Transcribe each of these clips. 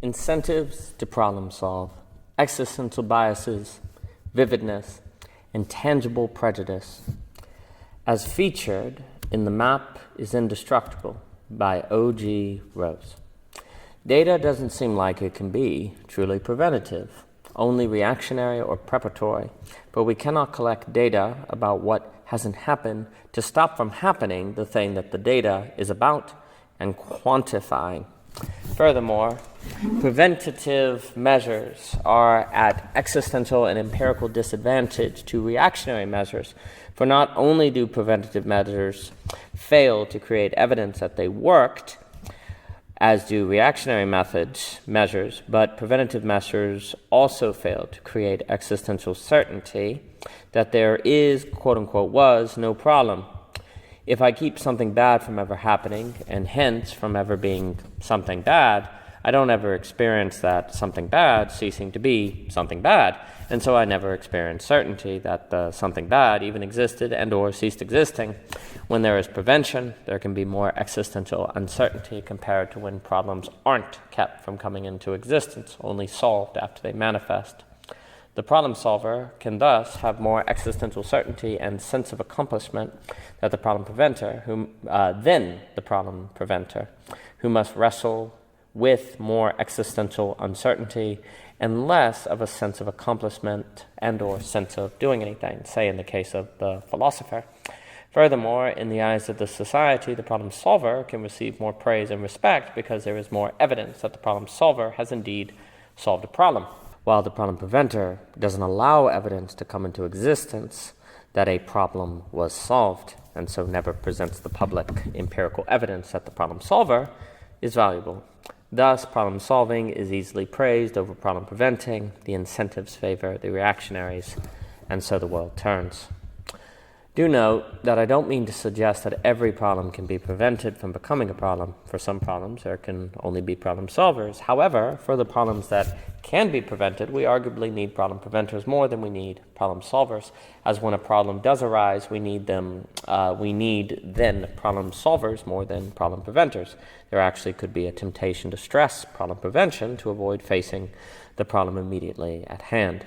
Incentives to problem solve, existential biases, vividness, and tangible prejudice. As featured in The Map is Indestructible by O.G. Rose. Data doesn't seem like it can be truly preventative, only reactionary or preparatory, but we cannot collect data about what hasn't happened to stop from happening the thing that the data is about and quantifying. Furthermore, preventative measures are at existential and empirical disadvantage to reactionary measures, for not only do preventative measures fail to create evidence that they worked, as do reactionary measures, but preventative measures also fail to create existential certainty that there is, quote-unquote, was no problem. If I keep something bad from ever happening, and hence from ever being something bad, I don't ever experience that something bad ceasing to be something bad, and so I never experience certainty that the something bad even existed and or ceased existing. When there is prevention, there can be more existential uncertainty compared to when problems aren't kept from coming into existence, only solved after they manifest. The problem solver can thus have more existential certainty and sense of accomplishment than the problem preventer, who must wrestle with more existential uncertainty and less of a sense of accomplishment and or sense of doing anything, say in the case of the philosopher. Furthermore, in the eyes of the society, the problem solver can receive more praise and respect because there is more evidence that the problem solver has indeed solved a problem, while the problem preventer doesn't allow evidence to come into existence that a problem was solved, and so never presents the public empirical evidence that the problem solver is valuable. Thus, problem solving is easily praised over problem preventing, the incentives favor the reactionaries, and so the world turns. Do note that I don't mean to suggest that every problem can be prevented from becoming a problem. For some problems, there can only be problem solvers. However, for the problems that can be prevented, we arguably need problem preventers more than we need problem solvers. As when a problem does arise, we need then problem solvers more than problem preventers. There actually could be a temptation to stress problem prevention to avoid facing the problem immediately at hand.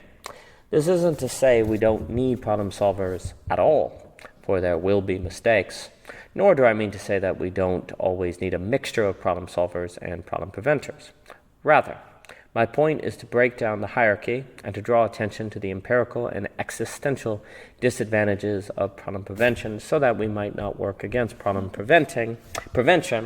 This isn't to say we don't need problem solvers at all, for there will be mistakes, nor do I mean to say that we don't always need a mixture of problem solvers and problem preventers. Rather, my point is to break down the hierarchy and to draw attention to the empirical and existential disadvantages of problem prevention so that we might not work against problem prevention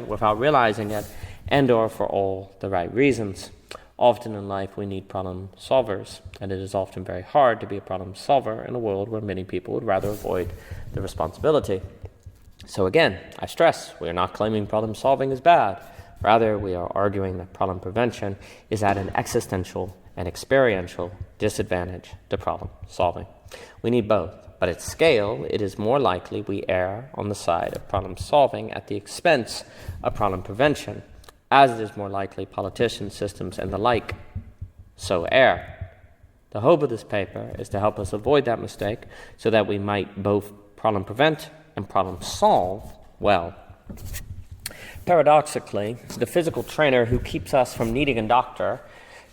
without realizing it and or for all the right reasons. Often in life we need problem solvers, and it is often very hard to be a problem solver in a world where many people would rather avoid the responsibility. So again, I stress, we are not claiming problem solving is bad. Rather, we are arguing that problem prevention is at an existential and experiential disadvantage to problem solving. We need both, but at scale, it is more likely we err on the side of problem solving at the expense of problem prevention, as it is more likely politicians, systems, and the like so err. The hope of this paper is to help us avoid that mistake so that we might both problem prevent and problem solve well. Paradoxically, the physical trainer who keeps us from needing a doctor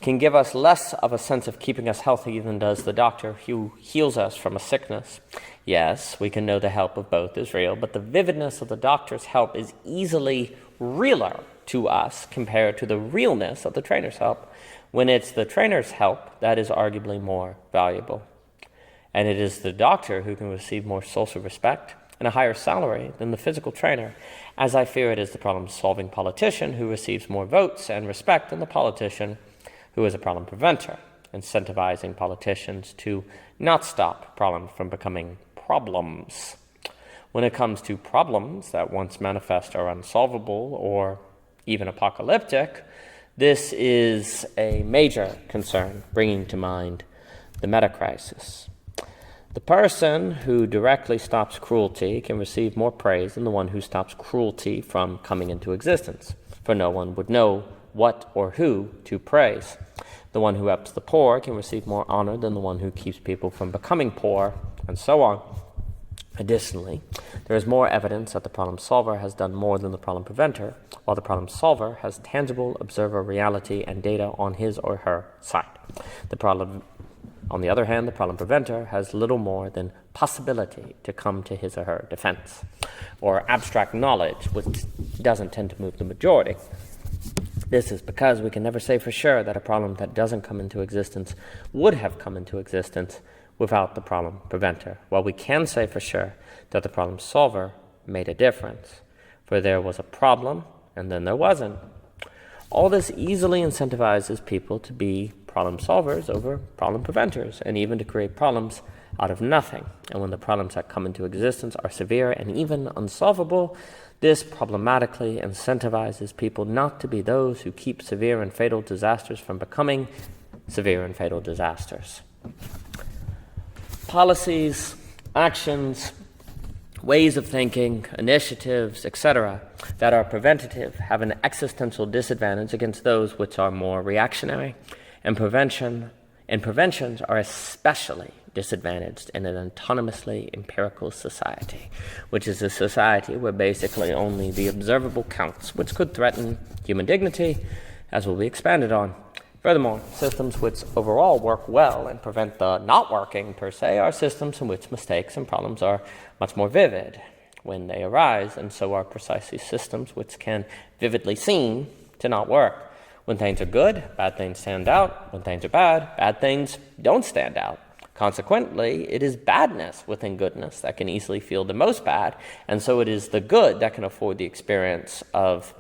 can give us less of a sense of keeping us healthy than does the doctor who heals us from a sickness. Yes, we can know the help of both is real, but the vividness of the doctor's help is easily realer to us compared to the realness of the trainer's help, when it's the trainer's help that is arguably more valuable. And it is the doctor who can receive more social respect and a higher salary than the physical trainer, as I fear it is the problem-solving politician who receives more votes and respect than the politician who is a problem preventer, incentivizing politicians to not stop problems from becoming problems. When it comes to problems that once manifest are unsolvable or even apocalyptic, this is a major concern, bringing to mind the meta-crisis. The person who directly stops cruelty can receive more praise than the one who stops cruelty from coming into existence, for no one would know what or who to praise. The one who helps the poor can receive more honor than the one who keeps people from becoming poor, and so on. Additionally, there is more evidence that the problem solver has done more than the problem preventer, while the problem solver has tangible observer reality and data on his or her side. On the other hand, the problem preventer has little more than possibility to come to his or her defense, or abstract knowledge, which doesn't tend to move the majority. This is because we can never say for sure that a problem that doesn't come into existence would have come into existence without the problem preventer, while we can say for sure that the problem solver made a difference, for there was a problem and then there wasn't. All this easily incentivizes people to be problem solvers over problem preventers, and even to create problems out of nothing. And when the problems that come into existence are severe and even unsolvable, this problematically incentivizes people not to be those who keep severe and fatal disasters from becoming severe and fatal disasters. Policies, actions, ways of thinking, initiatives, etc., that are preventative have an existential disadvantage against those which are more reactionary, and preventions are especially disadvantaged in an autonomously empirical society, which is a society where basically only the observable counts, which could threaten human dignity, as will be expanded on. Furthermore, systems which overall work well and prevent the not working per se are systems in which mistakes and problems are much more vivid when they arise, and so are precisely systems which can vividly seem to not work. When things are good, bad things stand out. When things are bad things don't stand out. Consequently, it is badness within goodness that can easily feel the most bad, and so it is the good that can afford the experience of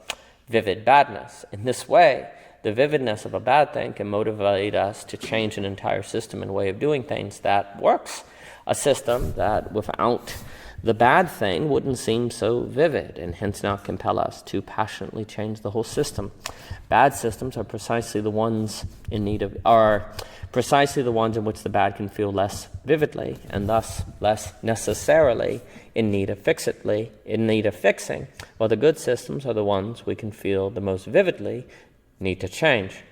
vivid badness. In this way, the vividness of a bad thing can motivate us to change an entire system and way of doing things that works. A system that without the bad thing wouldn't seem so vivid, and hence not compel us to passionately change the whole system. Bad systems are precisely the ones in which the bad can feel less vividly, and thus less necessarily in need of fixing, while the good systems are the ones we can feel the most vividly need to change.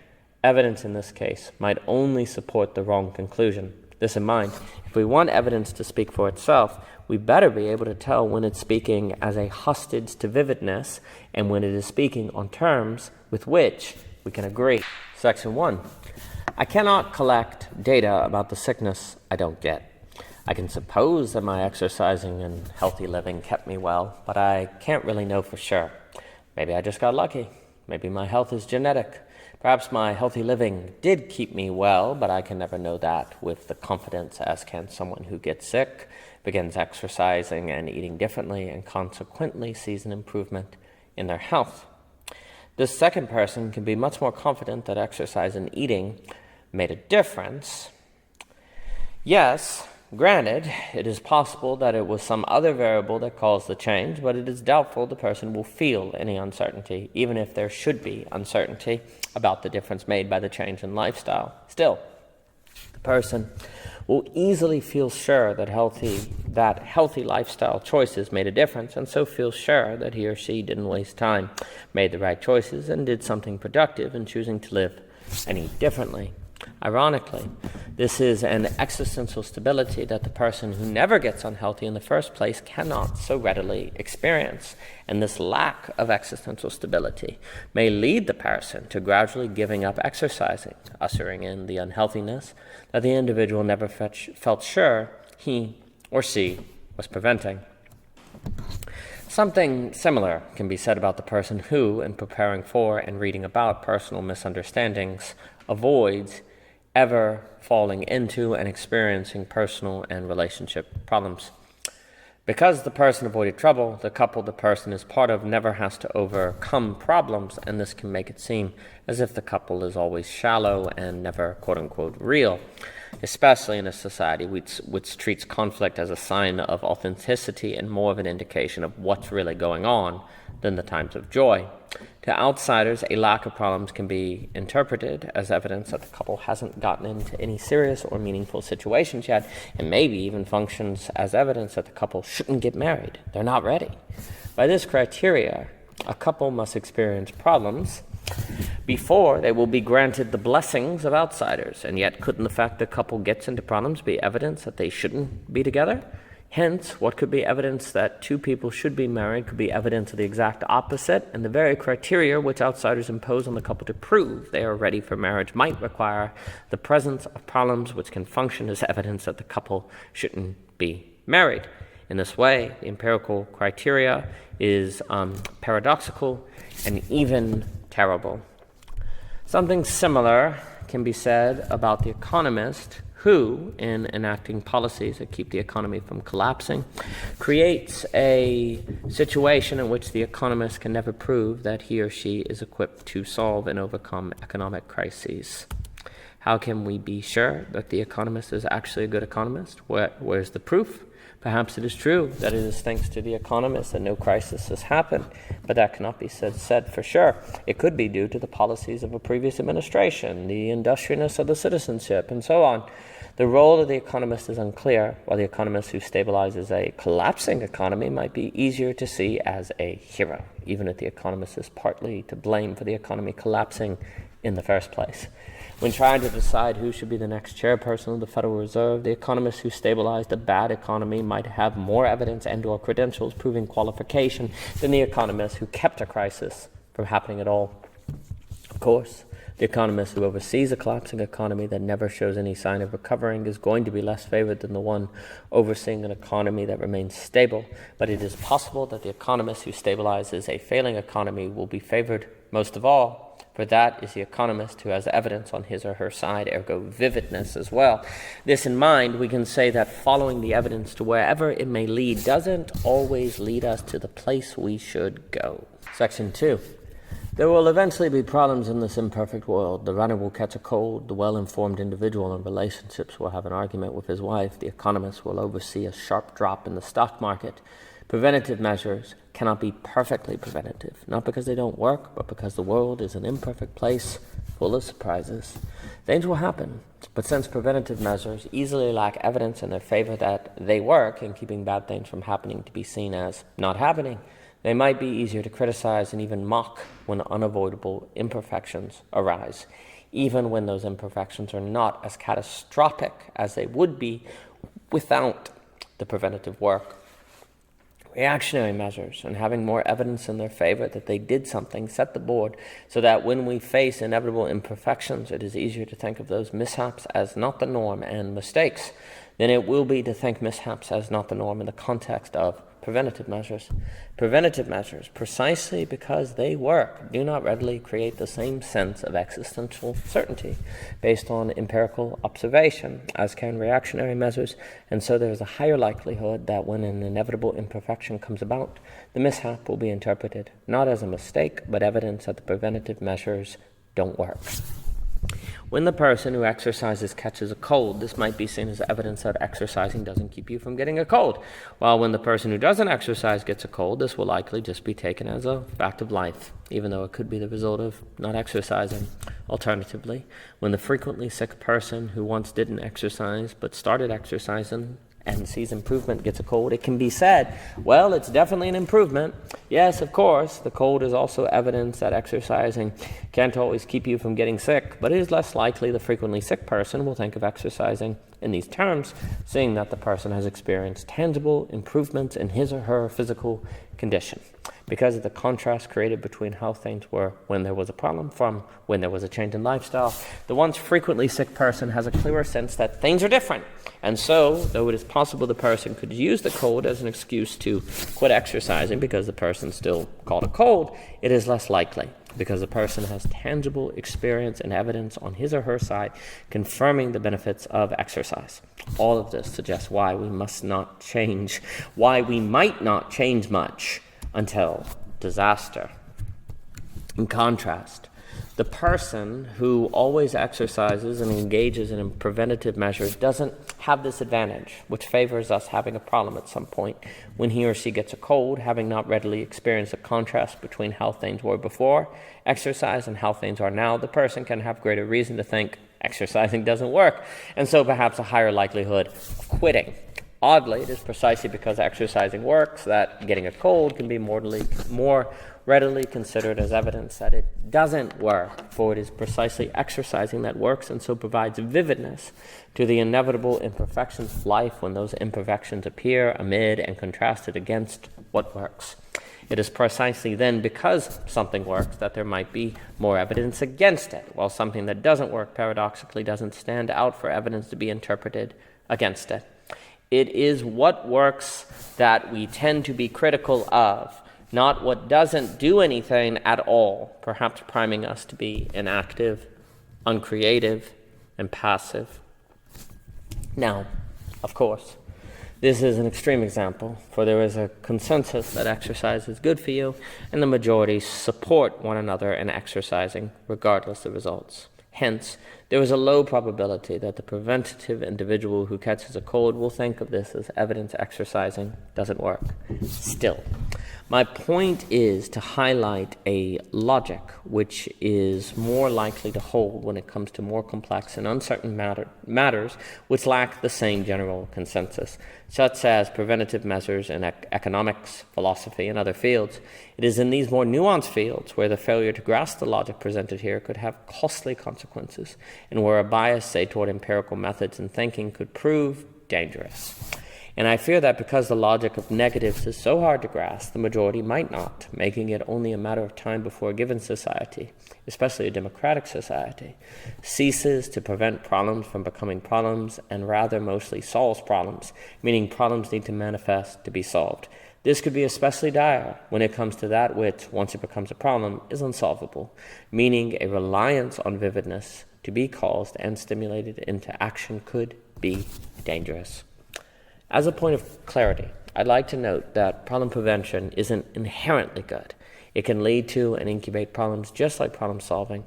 Evidence in this case might only support the wrong conclusion. This in mind, if we want evidence to speak for itself, we better be able to tell when it's speaking as a hostage to vividness and when it is speaking on terms with which we can agree. Section 1. I cannot collect data about the sickness I don't get. I can suppose that my exercising and healthy living kept me well, but I can't really know for sure. Maybe I just got lucky. Maybe my health is genetic. Perhaps my healthy living did keep me well, but I can never know that with the confidence as can someone who gets sick, begins exercising and eating differently, and consequently sees an improvement in their health. This second person can be much more confident that exercise and eating made a difference. Yes, granted, it is possible that it was some other variable that caused the change, but it is doubtful the person will feel any uncertainty, even if there should be uncertainty about the difference made by the change in lifestyle. Still, the person will easily feel sure that healthy lifestyle choices made a difference, and so feel sure that he or she didn't waste time, made the right choices, and did something productive in choosing to live and eat differently. Ironically, this is an existential stability that the person who never gets unhealthy in the first place cannot so readily experience, and this lack of existential stability may lead the person to gradually giving up exercising, ushering in the unhealthiness that the individual never felt sure he or she was preventing. Something similar can be said about the person who, in preparing for and reading about personal misunderstandings, avoids ever falling into and experiencing personal and relationship problems. Because the person avoided trouble, the couple the person is part of never has to overcome problems, and this can make it seem as if the couple is always shallow and never quote-unquote real, especially in a society which treats conflict as a sign of authenticity and more of an indication of what's really going on than the times of joy. To outsiders, a lack of problems can be interpreted as evidence that the couple hasn't gotten into any serious or meaningful situations yet, and maybe even functions as evidence that the couple shouldn't get married. They're not ready. By this criteria, a couple must experience problems before they will be granted the blessings of outsiders. And yet, couldn't the fact the couple gets into problems be evidence that they shouldn't be together? Hence, what could be evidence that two people should be married could be evidence of the exact opposite, and the very criteria which outsiders impose on the couple to prove they are ready for marriage might require the presence of problems which can function as evidence that the couple shouldn't be married. In this way, the empirical criteria is paradoxical and even terrible. Something similar can be said about the economist who, in enacting policies that keep the economy from collapsing, creates a situation in which the economist can never prove that he or she is equipped to solve and overcome economic crises. How can we be sure that the economist is actually a good economist? Where's the proof? Perhaps it is true that it is thanks to the economist that no crisis has happened, but that cannot be said for sure. It could be due to the policies of a previous administration, the industriousness of the citizenship, and so on. The role of the economist is unclear, while the economist who stabilizes a collapsing economy might be easier to see as a hero, even if the economist is partly to blame for the economy collapsing in the first place. When trying to decide who should be the next chairperson of the Federal Reserve, the economist who stabilized a bad economy might have more evidence and/or credentials proving qualification than the economist who kept a crisis from happening at all. Of course, the economist who oversees a collapsing economy that never shows any sign of recovering is going to be less favored than the one overseeing an economy that remains stable, but it is possible that the economist who stabilizes a failing economy will be favored most of all, for that is the economist who has evidence on his or her side, ergo vividness as well. This in mind, we can say that following the evidence to wherever it may lead doesn't always lead us to the place we should go. Section 2. There will eventually be problems in this imperfect world. The runner will catch a cold, the well-informed individual in relationships will have an argument with his wife, the economist will oversee a sharp drop in the stock market. Preventative measures cannot be perfectly preventative, not because they don't work, but because the world is an imperfect place full of surprises. Things will happen, but since preventative measures easily lack evidence in their favor that they work in keeping bad things from happening to be seen as not happening, they might be easier to criticize and even mock when unavoidable imperfections arise, even when those imperfections are not as catastrophic as they would be without the preventative work. Reactionary measures and having more evidence in their favor that they did something set the board so that when we face inevitable imperfections, it is easier to think of those mishaps as not the norm and mistakes than it will be to think mishaps as not the norm in the context of preventative measures. Preventative measures, precisely because they work, do not readily create the same sense of existential certainty based on empirical observation as can reactionary measures, and so there is a higher likelihood that when an inevitable imperfection comes about, the mishap will be interpreted not as a mistake, but evidence that the preventative measures don't work. When the person who exercises catches a cold, this might be seen as evidence that exercising doesn't keep you from getting a cold. While when the person who doesn't exercise gets a cold, this will likely just be taken as a fact of life, even though it could be the result of not exercising. Alternatively, when the frequently sick person who once didn't exercise but started exercising and sees improvement gets a cold, it can be said, well, it's definitely an improvement. Yes, of course, the cold is also evidence that exercising can't always keep you from getting sick, but it is less likely the frequently sick person will think of exercising in these terms, seeing that the person has experienced tangible improvements in his or her physical condition. Because of the contrast created between how things were when there was a problem from when there was a change in lifestyle, the once frequently sick person has a clearer sense that things are different. And so, though it is possible the person could use the cold as an excuse to quit exercising because the person still caught a cold, it is less likely because the person has tangible experience and evidence on his or her side confirming the benefits of exercise. All of this suggests why we might not change much until disaster. In contrast, the person who always exercises and engages in preventative measures doesn't have this advantage, which favors us having a problem at some point when he or she gets a cold, having not readily experienced a contrast between how things were before exercise and how things are now. The person can have greater reason to think exercising doesn't work, and so perhaps a higher likelihood of quitting. Oddly, it is precisely because exercising works that getting a cold can be more readily considered as evidence that it doesn't work, for it is precisely exercising that works and so provides vividness to the inevitable imperfections of life when those imperfections appear amid and contrasted against what works. It is precisely then because something works that there might be more evidence against it, while something that doesn't work paradoxically doesn't stand out for evidence to be interpreted against it. It is what works that we tend to be critical of, not what doesn't do anything at all, perhaps priming us to be inactive, uncreative, and passive. Now, of course, this is an extreme example, for there is a consensus that exercise is good for you, and the majority support one another in exercising, regardless of results. Hence, there is a low probability that the preventative individual who catches a cold will think of this as evidence exercising doesn't work. Still, my point is to highlight a logic which is more likely to hold when it comes to more complex and uncertain matters which lack the same general consensus, such as preventative measures in economics, philosophy, and other fields. It is in these more nuanced fields where the failure to grasp the logic presented here could have costly consequences, and where a bias, say, toward empirical methods and thinking could prove dangerous. And I fear that because the logic of negatives is so hard to grasp, the majority might not, making it only a matter of time before a given society, especially a democratic society, ceases to prevent problems from becoming problems and rather mostly solves problems, meaning problems need to manifest to be solved. This could be especially dire when it comes to that which, once it becomes a problem, is unsolvable, meaning a reliance on vividness to be caused and stimulated into action could be dangerous. As a point of clarity, I'd like to note that problem prevention isn't inherently good. It can lead to and incubate problems just like problem solving.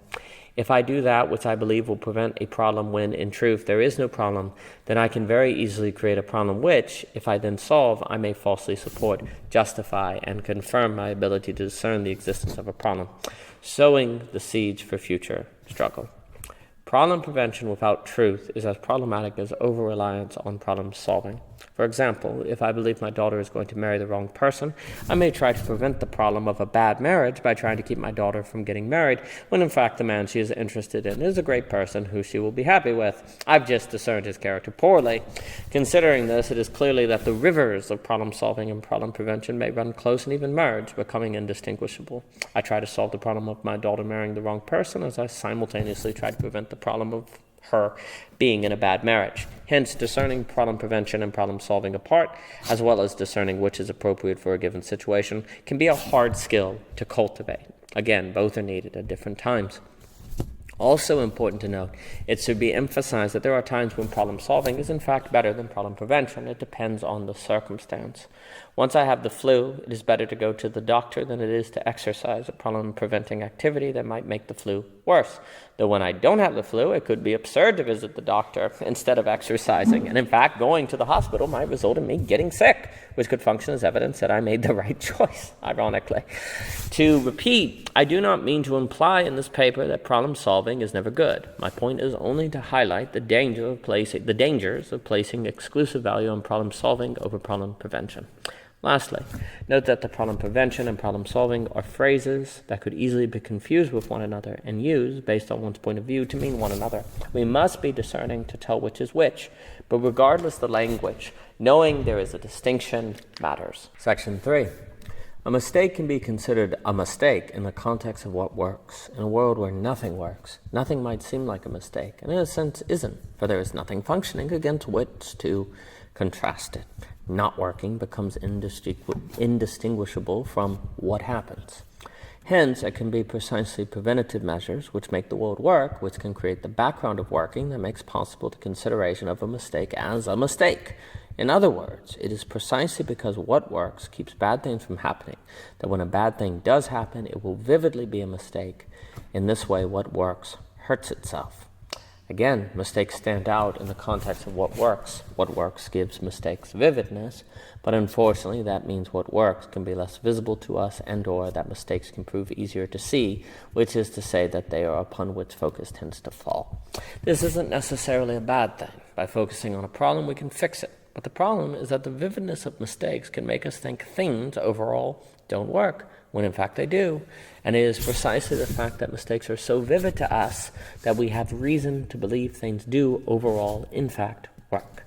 If I do that which I believe will prevent a problem when, in truth, there is no problem, then I can very easily create a problem which, if I then solve, I may falsely support, justify, and confirm my ability to discern the existence of a problem, sowing the seeds for future struggle. Problem prevention without truth is as problematic as over-reliance on problem solving. For example, if I believe my daughter is going to marry the wrong person, I may try to prevent the problem of a bad marriage by trying to keep my daughter from getting married, when in fact the man she is interested in is a great person who she will be happy with. I've just discerned his character poorly. Considering this, it is clearly that the rivers of problem solving and problem prevention may run close and even merge, becoming indistinguishable. I try to solve the problem of my daughter marrying the wrong person as I simultaneously try to prevent the problem of her being in a bad marriage. Hence, discerning problem prevention and problem solving apart, as well as discerning which is appropriate for a given situation, can be a hard skill to cultivate. Again, both are needed at different times. Also important to note, it should be emphasized that there are times when problem solving is in fact better than problem prevention. It depends on the circumstance. Once I have the flu, it is better to go to the doctor than it is to exercise a problem-preventing activity that might make the flu worse. Though when I don't have the flu, it could be absurd to visit the doctor instead of exercising. And in fact, going to the hospital might result in me getting sick, which could function as evidence that I made the right choice, ironically. To repeat, I do not mean to imply in this paper that problem solving is never good. My point is only to highlight the dangers of placing exclusive value on problem solving over problem prevention. Lastly, note that the problem prevention and problem solving are phrases that could easily be confused with one another and used, based on one's point of view, to mean one another. We must be discerning to tell which is which, but regardless the language, knowing there is a distinction matters. Section 3. A mistake can be considered a mistake in the context of what works. In a world where nothing works, nothing might seem like a mistake, and in a sense isn't, for there is nothing functioning against which to contrast it. Not working becomes indistinguishable from what happens. Hence, it can be precisely preventative measures which make the world work, which can create the background of working that makes possible the consideration of a mistake as a mistake. In other words, it is precisely because what works keeps bad things from happening that when a bad thing does happen, it will vividly be a mistake. In this way, what works hurts itself. Again, mistakes stand out in the context of what works. What works gives mistakes vividness, but unfortunately that means what works can be less visible to us and/or that mistakes can prove easier to see, which is to say that they are upon which focus tends to fall. This isn't necessarily a bad thing. By focusing on a problem, we can fix it. But the problem is that the vividness of mistakes can make us think things overall don't work, when in fact they do. And it is precisely the fact that mistakes are so vivid to us that we have reason to believe things do overall, in fact, work.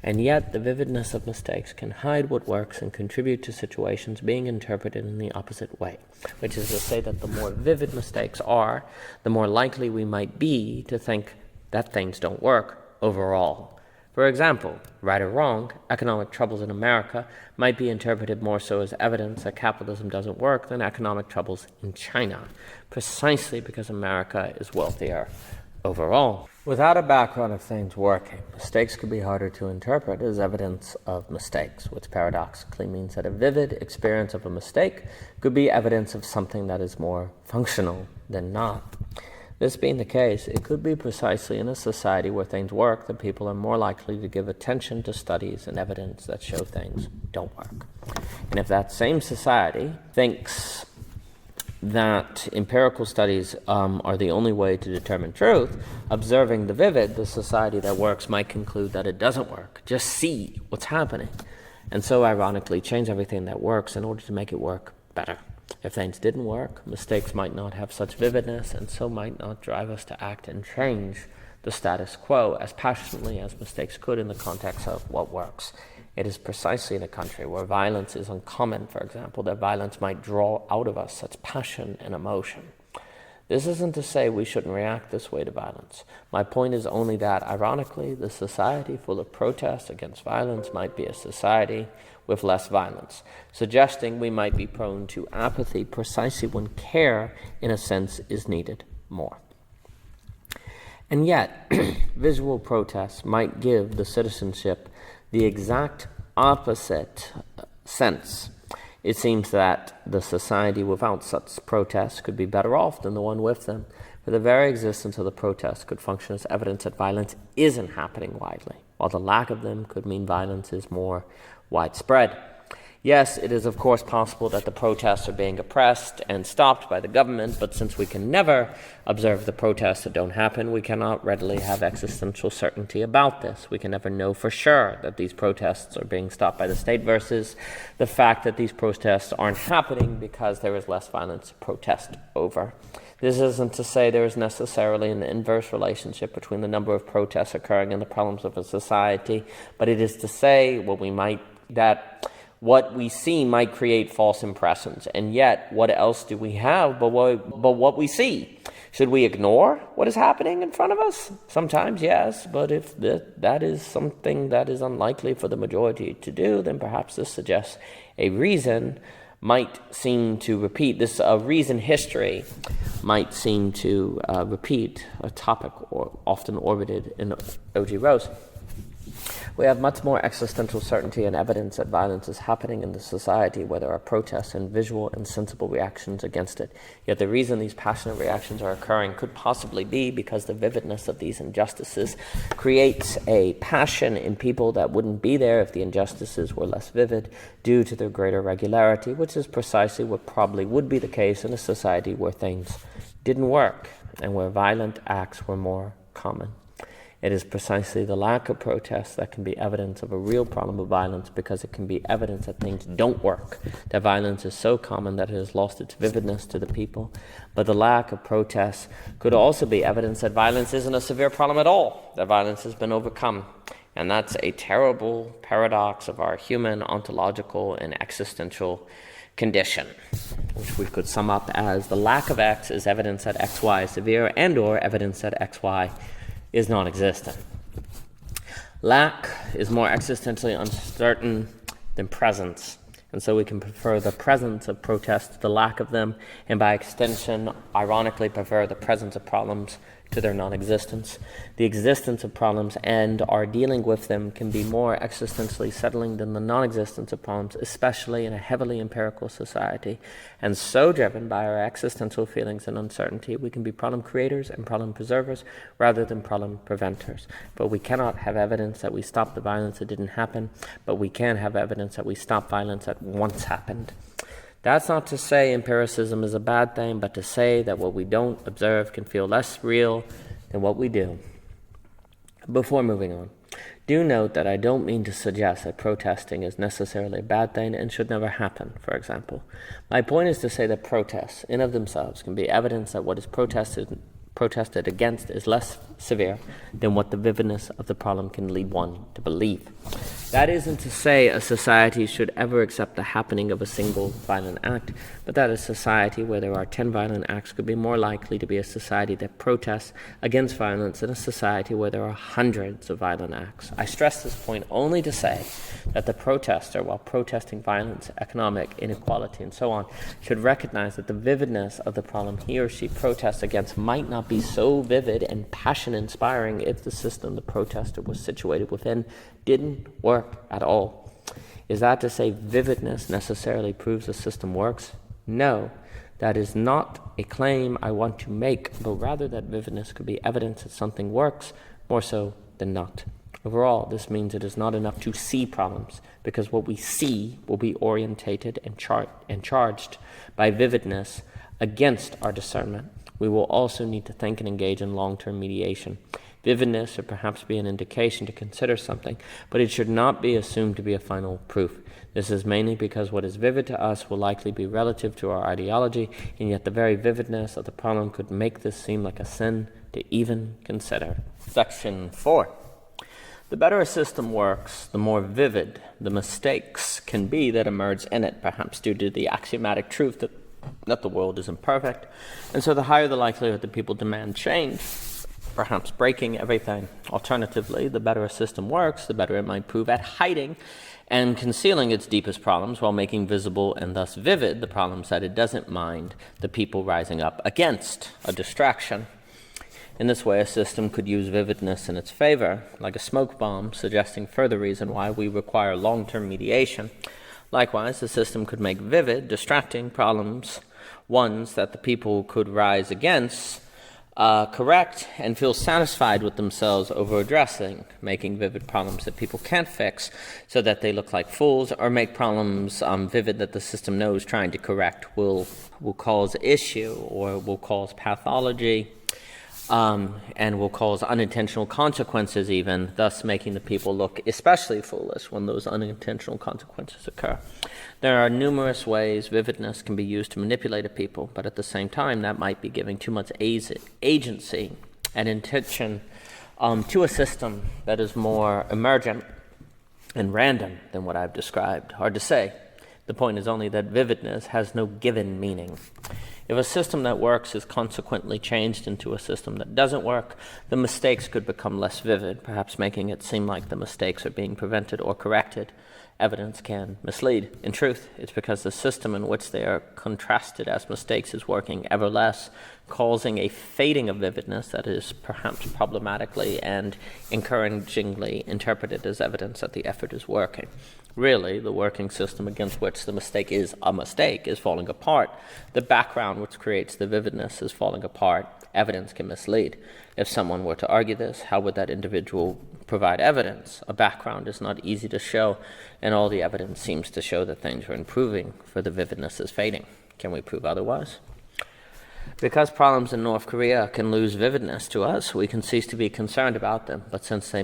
And yet the vividness of mistakes can hide what works and contribute to situations being interpreted in the opposite way, which is to say that the more vivid mistakes are, the more likely we might be to think that things don't work overall. For example, right or wrong, economic troubles in America might be interpreted more so as evidence that capitalism doesn't work than economic troubles in China, precisely because America is wealthier overall. Without a background of things working, mistakes could be harder to interpret as evidence of mistakes, which paradoxically means that a vivid experience of a mistake could be evidence of something that is more functional than not. This being the case, it could be precisely in a society where things work that people are more likely to give attention to studies and evidence that show things don't work. And if that same society thinks that empirical studies are the only way to determine truth, observing the vivid, the society that works might conclude that it doesn't work. Just see what's happening. And so ironically change everything that works in order to make it work better. If things didn't work, mistakes might not have such vividness and so might not drive us to act and change the status quo as passionately as mistakes could in the context of what works. It is precisely in a country where violence is uncommon, for example, that violence might draw out of us such passion and emotion. This isn't to say we shouldn't react this way to violence. My point is only that, ironically, the society full of protests against violence might be a society with less violence, suggesting we might be prone to apathy precisely when care, in a sense, is needed more. And yet, visual protests might give the citizenship the exact opposite sense. It seems that the society without such protests could be better off than the one with them, for the very existence of the protests could function as evidence that violence isn't happening widely, while the lack of them could mean violence is more widespread. Yes, it is of course possible that the protests are being oppressed and stopped by the government, but since we can never observe the protests that don't happen, we cannot readily have existential certainty about this. We can never know for sure that these protests are being stopped by the state versus the fact that these protests aren't happening because there is less violence to protest over. This isn't to say there is necessarily an inverse relationship between the number of protests occurring and the problems of a society, but it is to say that what we see might create false impressions. And yet, what else do we have but what we see? Should we ignore what is happening in front of us? Sometimes, yes, but if that is something that is unlikely for the majority to do, then perhaps this suggests a reason might seem to repeat. A reason history might seem to repeat a topic often orbited in O.G. Rose. We have much more existential certainty and evidence that violence is happening in the society where there are protests and visual and sensible reactions against it. Yet the reason these passionate reactions are occurring could possibly be because the vividness of these injustices creates a passion in people that wouldn't be there if the injustices were less vivid due to their greater regularity, which is precisely what probably would be the case in a society where things didn't work and where violent acts were more common. It is precisely the lack of protest that can be evidence of a real problem of violence, because it can be evidence that things don't work, that violence is so common that it has lost its vividness to the people. But the lack of protest could also be evidence that violence isn't a severe problem at all, that violence has been overcome. And that's a terrible paradox of our human, ontological, and existential condition, which we could sum up as the lack of X is evidence that XY is severe, and or evidence that XY is non-existent. Lack is more existentially uncertain than presence, and so we can prefer the presence of protests to the lack of them, and by extension, ironically, prefer the presence of problems to their non-existence. The existence of problems and our dealing with them can be more existentially settling than the non-existence of problems, especially in a heavily empirical society. And so driven by our existential feelings and uncertainty, we can be problem creators and problem preservers rather than problem preventers. But we cannot have evidence that we stopped the violence that didn't happen, but we can have evidence that we stopped violence that once happened. That's not to say empiricism is a bad thing, but to say that what we don't observe can feel less real than what we do. Before moving on, Do note that I don't mean to suggest that protesting is necessarily a bad thing and should never happen, for example. My point is to say that protests, in of themselves, can be evidence that what is protested against is less severe than what the vividness of the problem can lead one to believe. That isn't to say a society should ever accept the happening of a single violent act, but that a society where there are 10 violent acts could be more likely to be a society that protests against violence than a society where there are hundreds of violent acts. I stress this point only to say that the protester, while protesting violence, economic inequality, and so on, should recognize that the vividness of the problem he or she protests against might not be so vivid and passion-inspiring if the system the protester was situated within didn't work at all. Is that to say vividness necessarily proves the system works? No, that is not a claim I want to make, but rather that vividness could be evidence that something works more so than not. Overall, this means it is not enough to see problems, because what we see will be orientated and charged by vividness against our discernment. We will also need to think and engage in long-term mediation. Vividness should perhaps be an indication to consider something, but it should not be assumed to be a final proof. This is mainly because what is vivid to us will likely be relative to our ideology, and yet the very vividness of the problem could make this seem like a sin to even consider. Section 4. The better a system works, the more vivid the mistakes can be that emerge in it, perhaps due to the axiomatic truth that the world is imperfect, and so the higher the likelihood that people demand change, perhaps breaking everything. Alternatively, the better a system works, the better it might prove at hiding and concealing its deepest problems while making visible and thus vivid the problems that it doesn't mind the people rising up against, a distraction. In this way, a system could use vividness in its favor, like a smoke bomb, suggesting further reason why we require long-term mediation. Likewise, the system could make vivid, distracting problems, ones that the people could rise against, correct, and feel satisfied with themselves over addressing, making vivid problems that people can't fix so that they look like fools, or make problems vivid that the system knows trying to correct will cause issue or will cause pathology, and will cause unintentional consequences even, thus making the people look especially foolish when those unintentional consequences occur. There are numerous ways vividness can be used to manipulate a people, but at the same time that might be giving too much agency and intention to a system that is more emergent and random than what I've described. Hard to say. The point is only that vividness has no given meaning. If a system that works is consequently changed into a system that doesn't work, the mistakes could become less vivid, perhaps making it seem like the mistakes are being prevented or corrected. Evidence can mislead. In truth, it's because the system in which they are contrasted as mistakes is working ever less, causing a fading of vividness that is perhaps problematically and encouragingly interpreted as evidence that the effort is working. Really, the working system against which the mistake is a mistake is falling apart. The background which creates the vividness is falling apart. Evidence can mislead. If someone were to argue this, how would that individual provide evidence? A background is not easy to show, and all the evidence seems to show that things are improving, for the vividness is fading. Can we prove otherwise? Because problems in North Korea can lose vividness to us, we can cease to be concerned about them. But since there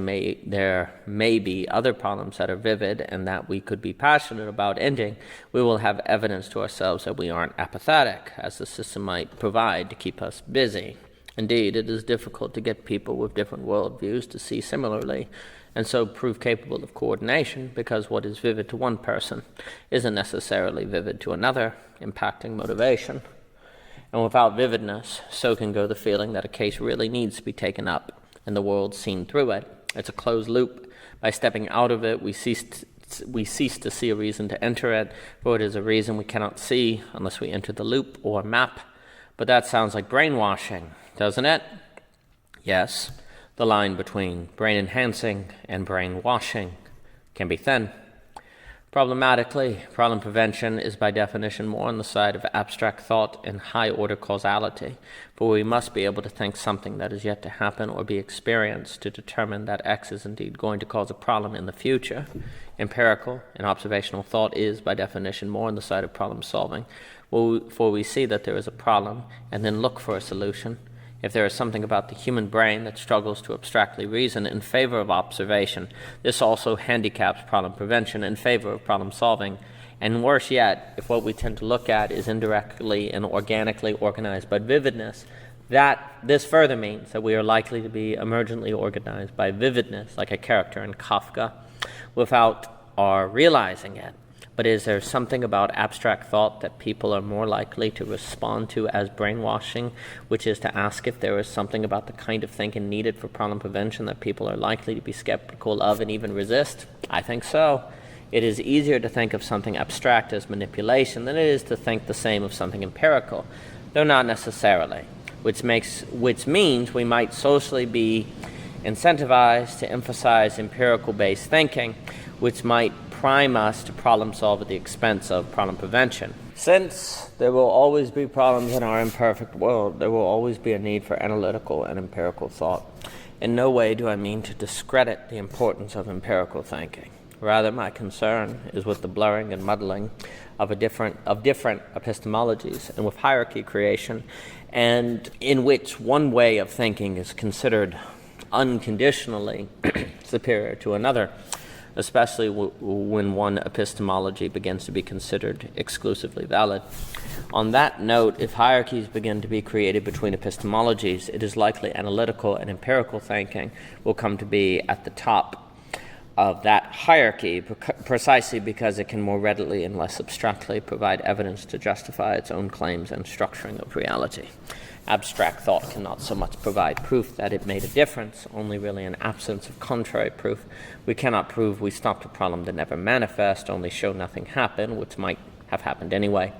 may be other problems that are vivid and that we could be passionate about ending, we will have evidence to ourselves that we aren't apathetic, as the system might provide to keep us busy. Indeed, it is difficult to get people with different worldviews to see similarly, and so prove capable of coordination, because what is vivid to one person isn't necessarily vivid to another, impacting motivation. And without vividness, so can go the feeling that a case really needs to be taken up and the world seen through it. It's a closed loop. By stepping out of it, we cease to see a reason to enter it, for it is a reason we cannot see unless we enter the loop or map. But that sounds like brainwashing, doesn't it? Yes, the line between brain-enhancing and brainwashing can be thin. Problematically, problem prevention is by definition more on the side of abstract thought and high-order causality, for we must be able to think something that is yet to happen or be experienced to determine that X is indeed going to cause a problem in the future. Empirical and observational thought is, by definition, more on the side of problem-solving, for we see that there is a problem and then look for a solution. if there is something about the human brain that struggles to abstractly reason in favor of observation, this also handicaps problem prevention in favor of problem solving. And worse yet, if what we tend to look at is indirectly and organically organized by vividness, this further means that we are likely to be emergently organized by vividness, like a character in Kafka, without our realizing it. But is there something about abstract thought that people are more likely to respond to as brainwashing, which is to ask if there is something about the kind of thinking needed for problem prevention that people are likely to be skeptical of and even resist? I think so. It is easier to think of something abstract as manipulation than it is to think the same of something empirical, though not necessarily, which means we might socially be incentivized to emphasize empirical-based thinking, which might prime us to problem solve at the expense of problem prevention. Since there will always be problems in our imperfect world, there will always be a need for analytical and empirical thought. In no way do I mean to discredit the importance of empirical thinking. Rather, my concern is with the blurring and muddling of different epistemologies and with hierarchy creation, and in which one way of thinking is considered unconditionally superior to another, especially when one epistemology begins to be considered exclusively valid. On that note, if hierarchies begin to be created between epistemologies, it is likely analytical and empirical thinking will come to be at the top of that hierarchy, precisely because it can more readily and less abstractly provide evidence to justify its own claims and structuring of reality. Abstract thought cannot so much provide proof that it made a difference, only really an absence of contrary proof. We cannot prove we stopped a problem that never manifest, only show nothing happened, which might have happened anyway.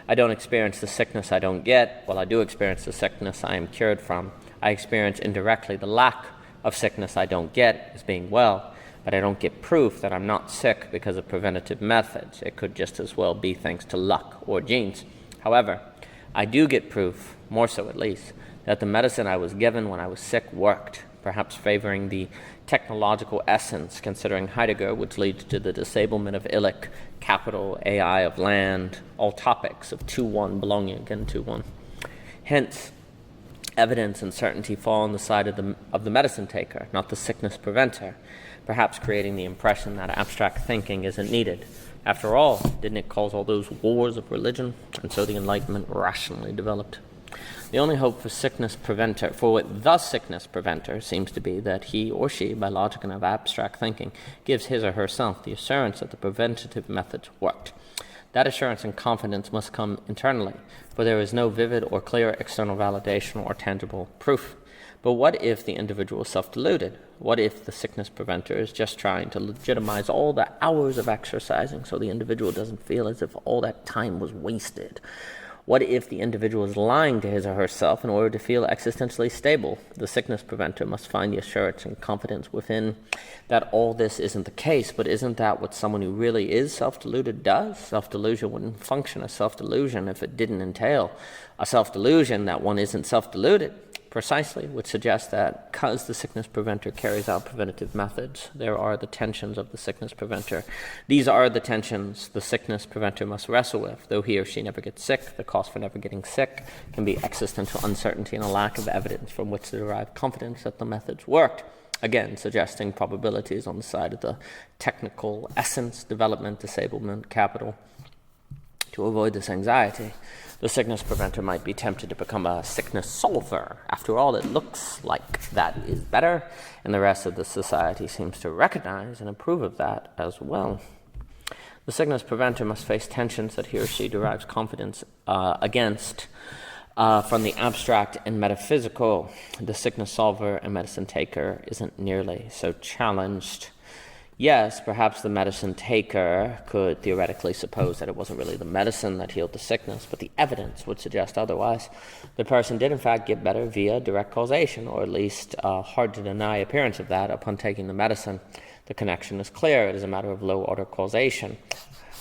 I don't experience the sickness I don't get, while I do experience the sickness I am cured from. I experience indirectly the lack of sickness I don't get as being well, but I don't get proof that I'm not sick because of preventative methods. It could just as well be thanks to luck or genes. However, I do get proof, more so at least, that the medicine I was given when I was sick worked, perhaps favoring the technological essence, considering Heidegger, which leads to the disablement of Illich, capital AI of land, all topics of 2-1 belonging again to 1. Hence, evidence and certainty fall on the side of the medicine taker, not the sickness preventer, perhaps creating the impression that abstract thinking isn't needed. After all, didn't it cause all those wars of religion? And so the Enlightenment rationally developed. The only hope for the sickness preventer seems to be that he or she, by logic and of abstract thinking, gives his or herself the assurance that the preventative methods worked. That assurance and confidence must come internally, for there is no vivid or clear external validation or tangible proof. But what if the individual is self-deluded? What if the sickness preventer is just trying to legitimize all the hours of exercising so the individual doesn't feel as if all that time was wasted? What if the individual is lying to his or herself in order to feel existentially stable? The sickness preventer must find the assurance and confidence within that all this isn't the case, but isn't that what someone who really is self-deluded does? Self-delusion wouldn't function as self-delusion if it didn't entail a self-delusion that one isn't self-deluded. Precisely, which suggests that because the sickness preventer carries out preventative methods, there are the tensions of the sickness preventer. These are the tensions the sickness preventer must wrestle with. Though he or she never gets sick, the cause for never getting sick can be existential uncertainty and a lack of evidence from which to derive confidence that the methods worked. Again, suggesting probabilities on the side of the technical essence, development, disablement, capital. To avoid this anxiety, the sickness preventer might be tempted to become a sickness solver. After all, it looks like that is better, and the rest of the society seems to recognize and approve of that as well. The sickness preventer must face tensions that he or she derives confidence against from the abstract and metaphysical. The sickness solver and medicine taker isn't nearly so challenged. Yes, perhaps the medicine taker could theoretically suppose that it wasn't really the medicine that healed the sickness, but the evidence would suggest otherwise. The person did in fact get better via direct causation, or at least hard-to-deny appearance of that upon taking the medicine. The connection is clear. It is a matter of low-order causation,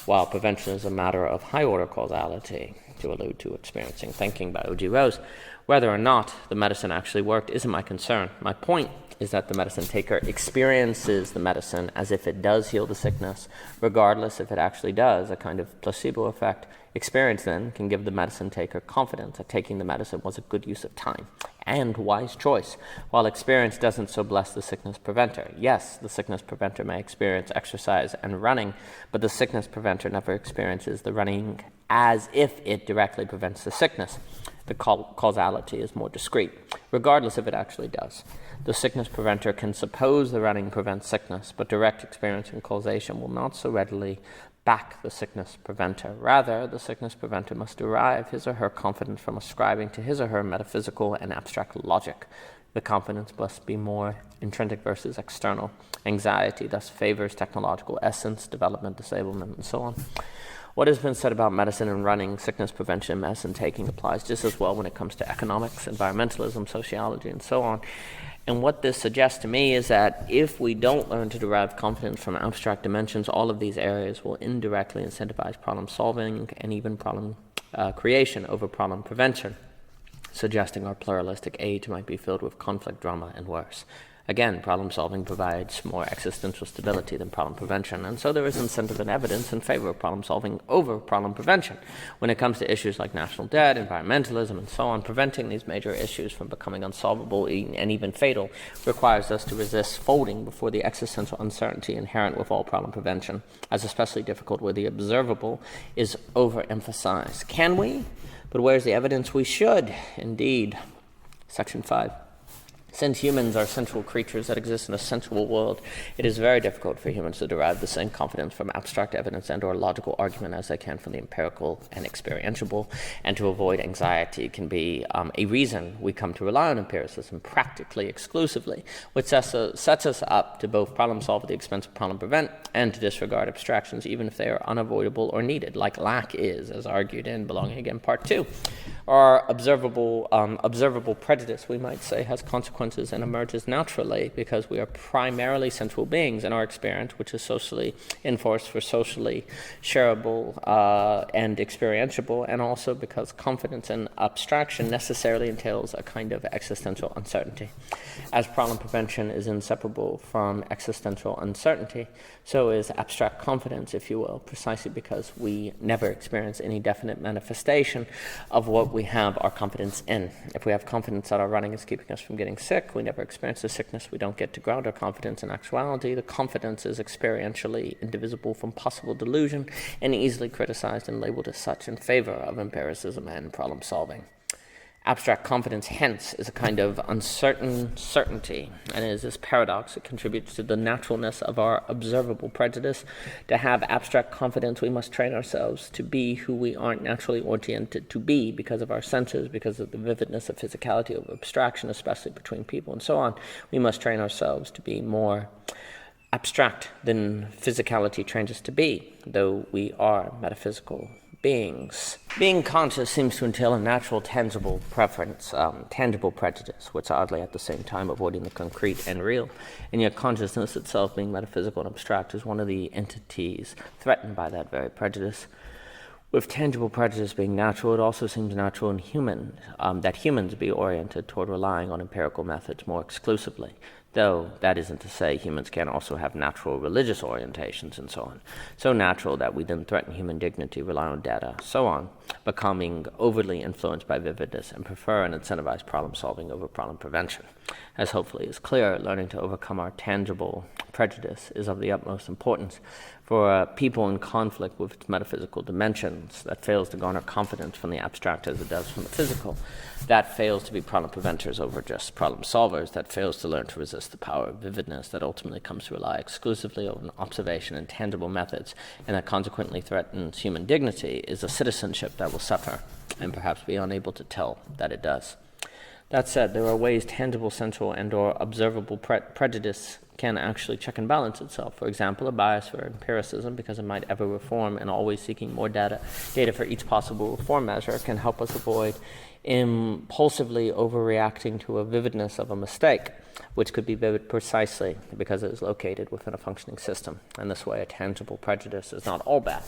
while prevention is a matter of high-order causality, to allude to Experiencing Thinking by O.G. Rose. Whether or not the medicine actually worked isn't my concern. My point is that the medicine taker experiences the medicine as if it does heal the sickness, regardless if it actually does. A kind of placebo effect. Experience, then, can give the medicine taker confidence that taking the medicine was a good use of time and wise choice, while experience doesn't so bless the sickness preventer. Yes, the sickness preventer may experience exercise and running, but the sickness preventer never experiences the running as if it directly prevents the sickness. The causality is more discrete, regardless if it actually does. The sickness preventer can suppose the running prevents sickness, but direct experience and causation will not so readily back the sickness preventer. Rather, the sickness preventer must derive his or her confidence from ascribing to his or her metaphysical and abstract logic. The confidence must be more intrinsic versus external. Anxiety thus favors technological essence, development, disablement, and so on. What has been said about medicine and running, sickness prevention, medicine taking applies just as well when it comes to economics, environmentalism, sociology, and so on. And what this suggests to me is that if we don't learn to derive confidence from abstract dimensions, all of these areas will indirectly incentivize problem solving and even problem creation over problem prevention, suggesting our pluralistic age might be filled with conflict, drama, and worse. Again, problem solving provides more existential stability than problem prevention, and so there is incentive and evidence in favor of problem solving over problem prevention. When it comes to issues like national debt, environmentalism, and so on, preventing these major issues from becoming unsolvable and even fatal requires us to resist folding before the existential uncertainty inherent with all problem prevention, as especially difficult where the observable is overemphasized. Can we? But where's the evidence we should? Indeed. Section 5. Since humans are sensual creatures that exist in a sensual world, it is very difficult for humans to derive the same confidence from abstract evidence and or logical argument as they can from the empirical and experiential, and to avoid anxiety can be a reason we come to rely on empiricism practically exclusively, which sets us up to both problem solve at the expense of problem prevent and to disregard abstractions even if they are unavoidable or needed, like lack is, as argued in Belonging Again Part 2. Our observable prejudice, we might say, has consequences and emerges naturally because we are primarily sensual beings in our experience, which is socially enforced for socially shareable and experientiable, and also because confidence in abstraction necessarily entails a kind of existential uncertainty. As problem prevention is inseparable from existential uncertainty, so is abstract confidence, if you will, precisely because we never experience any definite manifestation of what we have our confidence in. If we have confidence that our running is keeping us from getting sick, we never experience the sickness. We don't get to ground our confidence in actuality. The confidence is experientially indivisible from possible delusion and easily criticized and labeled as such in favor of empiricism and problem solving. Abstract confidence, hence, is a kind of uncertain certainty, and it is this paradox that contributes to the naturalness of our observable prejudice. To have abstract confidence, we must train ourselves to be who we aren't naturally oriented to be because of our senses, because of the vividness of physicality over abstraction, especially between people and so on. We must train ourselves to be more abstract than physicality trains us to be, though we are metaphysical beings. Being conscious seems to entail a natural, tangible preference, tangible prejudice, which oddly at the same time avoiding the concrete and real. And yet consciousness itself, being metaphysical and abstract, is one of the entities threatened by that very prejudice. With tangible prejudice being natural, it also seems natural in that humans be oriented toward relying on empirical methods more exclusively, though that isn't to say humans can also have natural religious orientations and so on. So natural that we then threaten human dignity, rely on data, so on, becoming overly influenced by vividness and prefer and incentivize problem solving over problem prevention. As hopefully is clear, learning to overcome our tangible prejudice is of the utmost importance for people in conflict with its metaphysical dimensions that fails to garner confidence from the abstract as it does from the physical, that fails to be problem preventers over just problem solvers, that fails to learn to resist the power of vividness, that ultimately comes to rely exclusively on observation and tangible methods, and that consequently threatens human dignity, is a citizenship that will suffer and perhaps be unable to tell that it does. That said, there are ways tangible, sensual, and or observable prejudice can actually check and balance itself. For example, a bias for empiricism, because it might ever reform and always seeking more data for each possible reform measure, can help us avoid impulsively overreacting to a vividness of a mistake, which could be vivid precisely because it is located within a functioning system. And this way, a tangible prejudice is not all bad,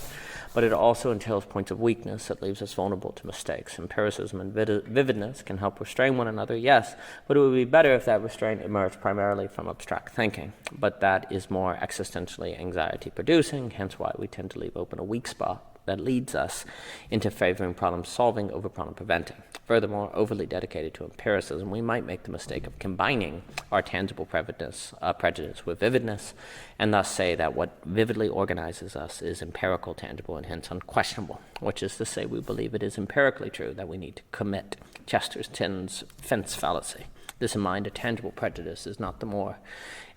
but it also entails points of weakness that leaves us vulnerable to mistakes. Empiricism and vividness can help restrain one another, yes, but it would be better if that restraint emerged primarily from abstract thinking. But that is more existentially anxiety-producing, hence why we tend to leave open a weak spot that leads us into favoring problem solving over problem preventing. Furthermore, overly dedicated to empiricism, we might make the mistake of combining our tangible prejudice with vividness, and thus say that what vividly organizes us is empirical, tangible, and hence unquestionable, which is to say we believe it is empirically true that we need to commit Chesterton's fence fallacy. This in mind, a tangible prejudice is not the more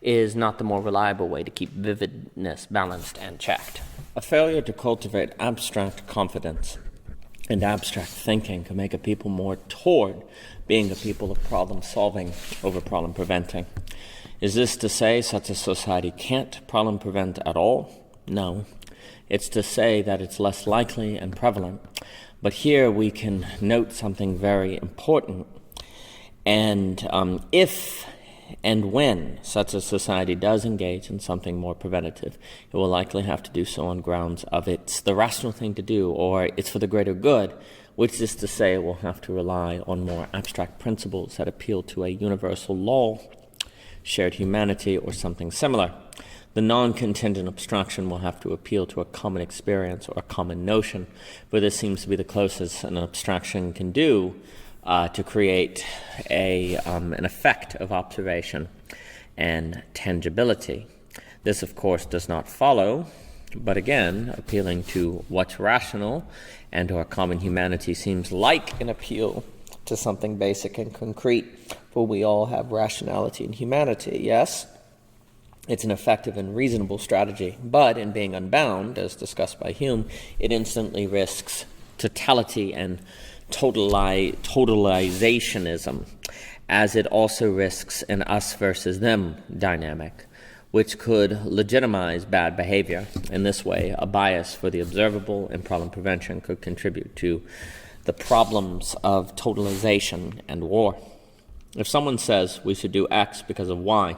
reliable way to keep vividness balanced and checked. A failure to cultivate abstract confidence and abstract thinking can make a people more toward being a people of problem solving over problem preventing. Is this to say such a society can't problem prevent at all? No. It's to say that it's less likely and prevalent. But here we can note something very important. And if and when such a society does engage in something more preventative, it will likely have to do so on grounds of it's the rational thing to do, or it's for the greater good, which is to say it will have to rely on more abstract principles that appeal to a universal law, shared humanity, or something similar. The non-contingent abstraction will have to appeal to a common experience or a common notion, but this seems to be the closest an abstraction can do to create an effect of observation and tangibility. This, of course, does not follow, but again, appealing to what's rational and to our common humanity seems like an appeal to something basic and concrete, for we all have rationality and humanity, yes? It's an effective and reasonable strategy, but in being unbound, as discussed by Hume, it instantly risks totality and totalizationism, as it also risks an us versus them dynamic, which could legitimize bad behavior. In this way, a bias for the observable and problem prevention could contribute to the problems of totalization and war. If someone says we should do X because of Y,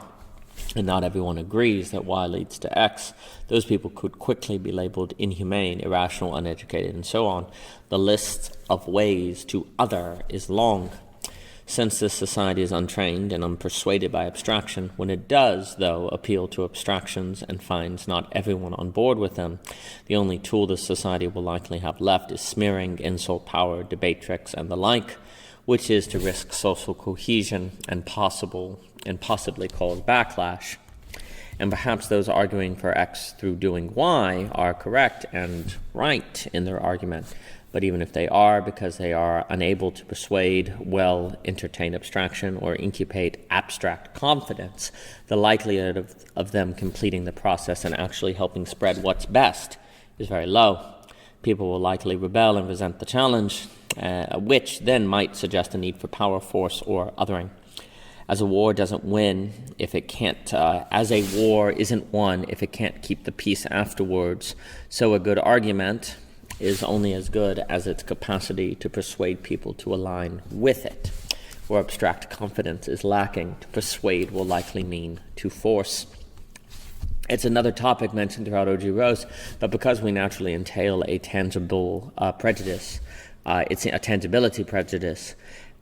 and not everyone agrees that Y leads to X, those people could quickly be labeled inhumane, irrational, uneducated, and so on. The list of ways to other is long. Since this society is untrained and unpersuaded by abstraction, when it does, though, appeal to abstractions and finds not everyone on board with them, the only tool this society will likely have left is smearing, insult, power, debate tricks, and the like, which is to risk social cohesion and possibly cause backlash. And perhaps those arguing for X through doing Y are correct and right in their argument. But even if they are, because they are unable to persuade, entertain abstraction, or incubate abstract confidence, the likelihood of them completing the process and actually helping spread what's best is very low. People will likely rebel and resent the challenge, which then might suggest a need for power, force, or othering. As a war doesn't win if it can't, as a war isn't won if it can't keep the peace afterwards, so a good argument is only as good as its capacity to persuade people to align with it. Where abstract confidence is lacking, to persuade will likely mean to force. It's another topic mentioned throughout O.G. Rose, but because we naturally entail a tangible prejudice, it's a tangibility prejudice,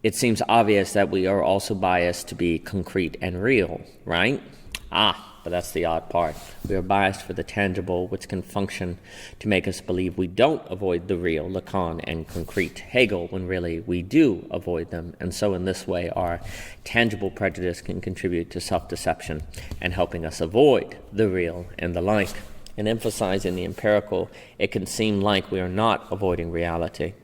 it seems obvious that we are also biased to be concrete and real, right? But that's the odd part. We are biased for the tangible, which can function to make us believe we don't avoid the real, Lacan, and concrete, Hegel, when really we do avoid them. And so in this way, our tangible prejudice can contribute to self-deception and helping us avoid the real and the like. In emphasizing the empirical, it can seem like we are not avoiding reality,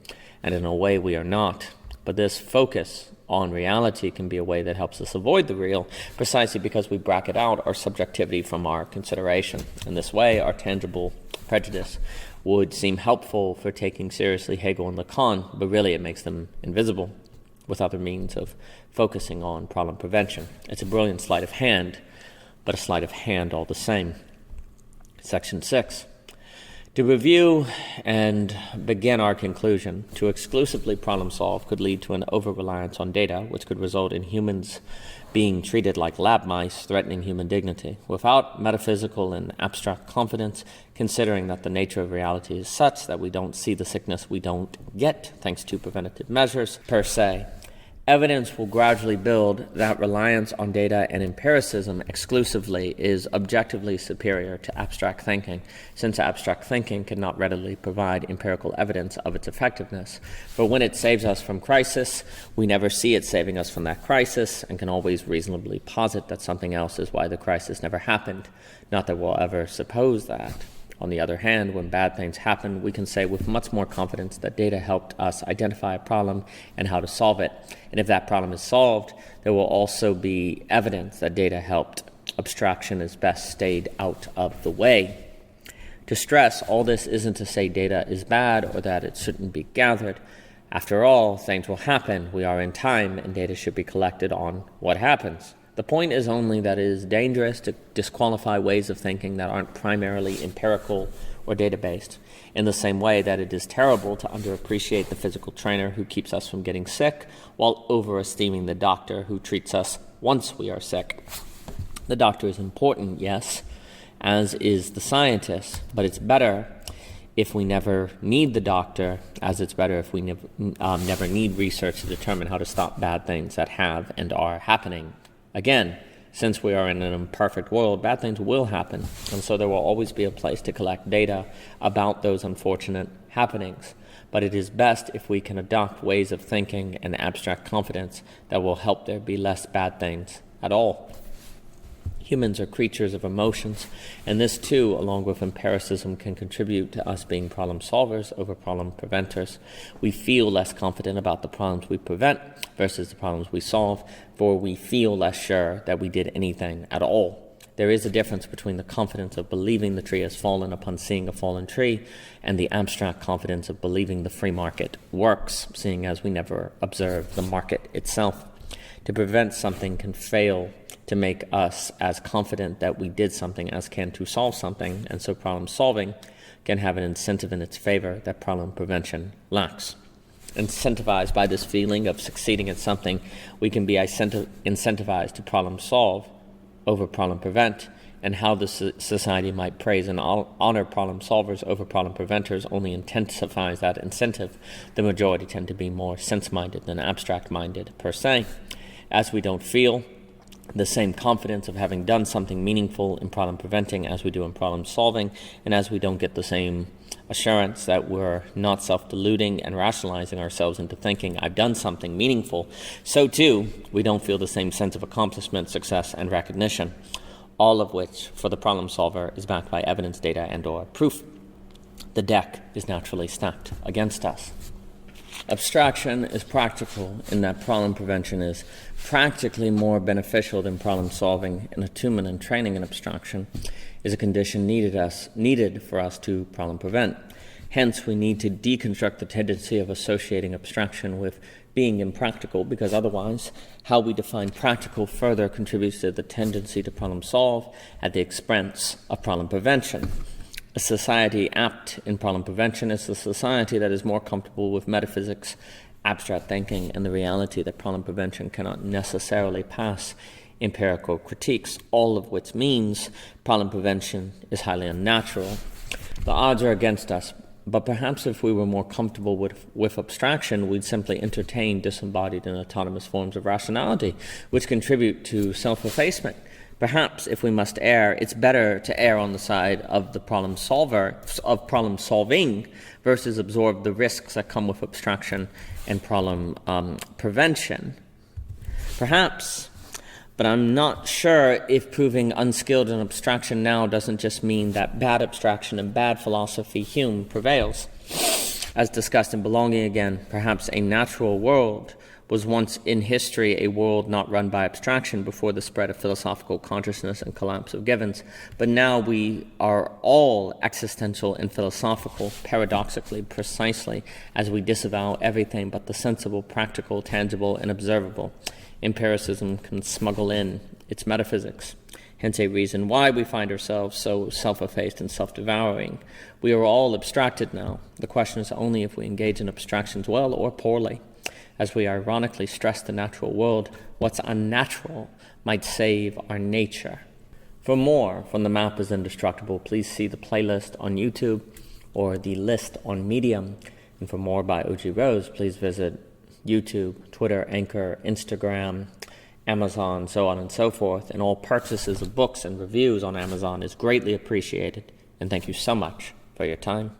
and in a way we are not. But this focus on reality can be a way that helps us avoid the real, precisely because we bracket out our subjectivity from our consideration. In this way, our tangible prejudice would seem helpful for taking seriously Hegel and Lacan, but really it makes them invisible with other means of focusing on problem prevention. It's a brilliant sleight of hand, but a sleight of hand all the same. Section 6. To review and begin our conclusion, to exclusively problem solve could lead to an over-reliance on data, which could result in humans being treated like lab mice, threatening human dignity, without metaphysical and abstract confidence, considering that the nature of reality is such that we don't see the sickness we don't get, thanks to preventative measures per se. Evidence will gradually build that reliance on data and empiricism exclusively is objectively superior to abstract thinking, since abstract thinking cannot readily provide empirical evidence of its effectiveness. But when it saves us from crisis, we never see it saving us from that crisis and can always reasonably posit that something else is why the crisis never happened, not that we'll ever suppose that. On the other hand, when bad things happen, we can say with much more confidence that data helped us identify a problem and how to solve it. And if that problem is solved, there will also be evidence that data helped. Abstraction is best stayed out of the way. To stress, all this isn't to say data is bad or that it shouldn't be gathered. After all, things will happen. We are in time, and data should be collected on what happens. The point is only that it is dangerous to disqualify ways of thinking that aren't primarily empirical or data-based, in the same way that it is terrible to underappreciate the physical trainer who keeps us from getting sick while overesteeming the doctor who treats us once we are sick. The doctor is important, yes, as is the scientist, but it's better if we never need the doctor, as it's better if we never need research to determine how to stop bad things that have and are happening. Again, since we are in an imperfect world, bad things will happen, and so there will always be a place to collect data about those unfortunate happenings. But it is best if we can adopt ways of thinking and abstract confidence that will help there be less bad things at all. Humans are creatures of emotions, and this too, along with empiricism, can contribute to us being problem solvers over problem preventers. We feel less confident about the problems we prevent versus the problems we solve, for we feel less sure that we did anything at all. There is a difference between the confidence of believing the tree has fallen upon seeing a fallen tree and the abstract confidence of believing the free market works, seeing as we never observe the market itself. To prevent something can fail to make us as confident that we did something as can to solve something, and so problem solving can have an incentive in its favor that problem prevention lacks. Incentivized by this feeling of succeeding at something, we can be incentivized to problem solve over problem prevent, and how the society might praise and honor problem solvers over problem preventers only intensifies that incentive. The majority tend to be more sense-minded than abstract-minded per se, as we don't feel the same confidence of having done something meaningful in problem preventing as we do in problem solving, and as we don't get the same assurance that we're not self-deluding and rationalizing ourselves into thinking I've done something meaningful, so too we don't feel the same sense of accomplishment, success, and recognition, all of which for the problem solver is backed by evidence, data, and or proof. The deck is naturally stacked against us. Abstraction is practical in that problem prevention is practically more beneficial than problem solving, and attunement and training in abstraction is a condition needed for us to problem prevent. Hence, we need to deconstruct the tendency of associating abstraction with being impractical, because otherwise how we define practical further contributes to the tendency to problem solve at the expense of problem prevention. A society apt in problem prevention is a society that is more comfortable with metaphysics, abstract thinking, and the reality that problem prevention cannot necessarily pass empirical critiques, all of which means problem prevention is highly unnatural. The odds are against us, but perhaps if we were more comfortable with abstraction, we'd simply entertain disembodied and autonomous forms of rationality, which contribute to self-effacement. Perhaps, if we must err, it's better to err on the side of the problem solver, of problem solving, versus absorb the risks that come with abstraction and problem prevention. Perhaps, but I'm not sure if proving unskilled in abstraction now doesn't just mean that bad abstraction and bad philosophy Hume prevails. As discussed in Belonging Again, perhaps a natural world was once in history a world not run by abstraction before the spread of philosophical consciousness and collapse of givens. But now we are all existential and philosophical, paradoxically, precisely, as we disavow everything but the sensible, practical, tangible, and observable. Empiricism can smuggle in its metaphysics. hence a reason why we find ourselves so self-effaced and self-devouring. We are all abstracted now. The question is only if we engage in abstractions well or poorly. As we ironically stress the natural world, what's unnatural might save our nature. For more from The Map is Indestructible, please see the playlist on YouTube or the list on Medium. And for more by O.G. Rose, please visit YouTube, Twitter, Anchor, Instagram, Amazon, so on and so forth. And all purchases of books and reviews on Amazon is greatly appreciated. And thank you so much for your time.